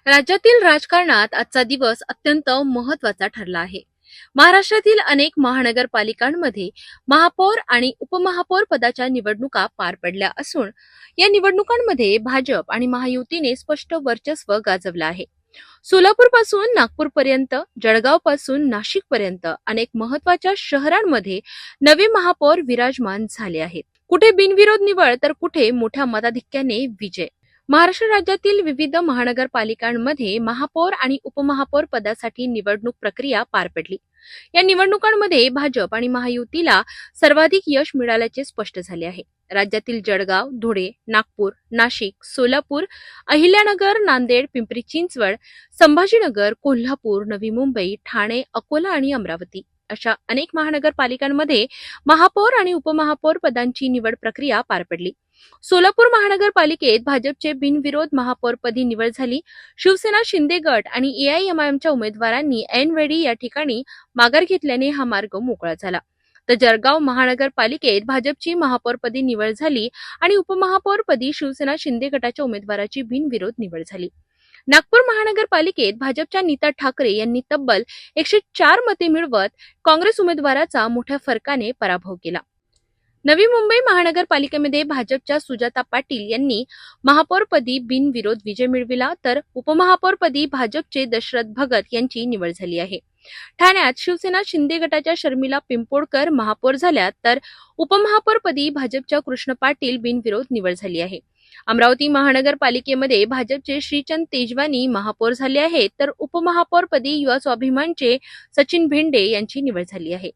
राज्यातील राजकारणात आजचा दिवस अत्यंत महत्त्वाचा ठरला आहे. महाराष्ट्रातील अनेक महानगरपालिकांमध्ये महापौर आणि उपमहापौर पदाच्या निवडणुका पार पडल्या असून या निवडणुकांमध्ये भाजप आणि महायुतीने स्पष्ट वर्चस्व गाजवलं आहे. सोलापूर पासून नागपूर पर्यंत, जळगाव पासून नाशिक पर्यंत अनेक महत्त्वाच्या शहरांमध्ये नवे महापौर विराजमान झाले आहेत. कुठे बिनविरोध निवड तर कुठे मोठ्या मताधिक्याने विजय. महाराष्ट्र राज्यातील विविध महानगरपालिकांमध्ये महापौर आणि उपमहापौर पदासाठी निवडणूक प्रक्रिया पार पडली. या निवडणुकांमध्ये भाजप आणि महायुतीला सर्वाधिक यश मिळाल्याचे स्पष्ट झाले आहे. राज्यातील जळगाव, धुळे, नागपूर, नाशिक, सोलापूर, अहिल्यानगर, नांदेड, पिंपरी चिंचवड, संभाजीनगर, कोल्हापूर, नवी मुंबई, ठाणे, अकोला आणि अमरावती अशा अनेक महानगरपालिकांमध्ये महापौर आणि उपमहापौर पदांची निवड प्रक्रिया पार पडली. सोलापूर महानगरपालिकेत भाजपचे बिनविरोध महापौरपदी निवड झाली. शिवसेना, शिंदे गट आणि एआयएमआयएमच्या उमेदवारांनी ऐनवेळी या ठिकाणी माघार घेतल्याने हा मार्ग मोकळा झाला. तर जळगाव महानगरपालिकेत भाजपची महापौरपदी निवड झाली आणि उपमहापौरपदी शिवसेना शिंदे गटाच्या उमेदवाराची बिनविरोध निवड झाली. नागपूर महानगरपालिकेत भाजपच्या नीता ठाकरे यांनी तब्बल 104 मते मिळवत काँग्रेस उमेदवाराचा मोठ्या फरकाने पराभव केला. नवी मुंबई महानगरपालिकेमध्ये भाजपच्या सुजाता पाटील यांनी महापौरपदी बिनविरोध विजय मिळविला, तर उपमहापौरपदी भाजपचे दशरथ भगत यांची निवड झाली आहे. ठाण्यात शिवसेना शिंदे गटाच्या शर्मिला पिंपोडकर महापौर झाल्या, तर उपमहापौरपदी भाजपच्या कृष्ण पाटील बिनविरोध निवड झाली आहे. अमरावती महानगरपालिकेमध्ये भाजपचे श्रीचंद तेजवानी महापौर झाले आहेत, तर उपमहापौरपदी युवा स्वाभिमानचे सचिन भेंडे यांची निवड झाली आहे.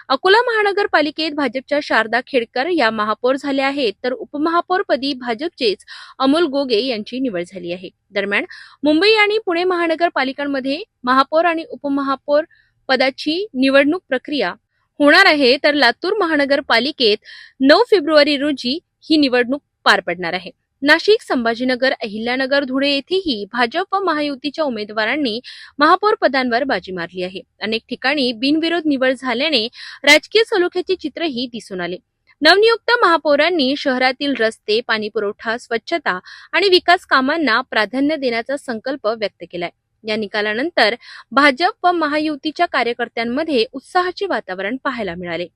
अकोला महानगरपालिकेत भाजपच्या शारदा खेडकर या महापौर झाल्या आहेत, तर उपमहापौरपदी भाजपचेच अमोल गोगे यांची निवड झाली आहे. दरम्यान मुंबई आणि पुणे महानगरपालिकांमध्ये महापौर आणि उपमहापौर पदाची निवडणूक प्रक्रिया होणार आहे, तर लातूर महानगरपालिकेत 9 फेब्रुवारी रोजी ही निवडणूक पार पडणार आहे. नाशिक, संभाजीनगर, अहिल्यानगर, धुळे येथेही भाजप व महायुतीच्या उमेदवारांनी महापौर पदांवर बाजी मारली आहे. अनेक ठिकाणी बिनविरोध निवड झाल्याने राजकीय सलोख्याचे चित्रही दिसून आले. नवनियुक्त महापौरांनी शहरातील रस्ते, पाणीपुरवठा, स्वच्छता आणि विकास कामांना प्राधान्य देण्याचा संकल्प व्यक्त केलाय. या निकालानंतर भाजप व महायुतीच्या कार्यकर्त्यांमध्ये उत्साहाचे वातावरण पाहायला मिळाले.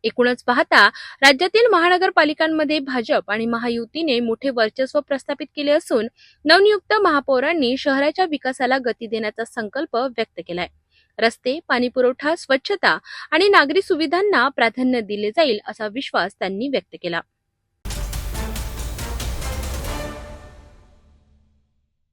एकूणच पाहता राज्यातील महानगरपालिकांमध्ये भाजप आणि महायुतीने मोठे वर्चस्व प्रस्थापित केले असून नवनियुक्त महापौरांनी शहराच्या विकासाला गती देण्याचा संकल्प व्यक्त केलाय. रस्ते, पाणीपुरवठा, स्वच्छता आणि नागरी सुविधांना प्राधान्य दिले जाईल असा विश्वास त्यांनी व्यक्त केला.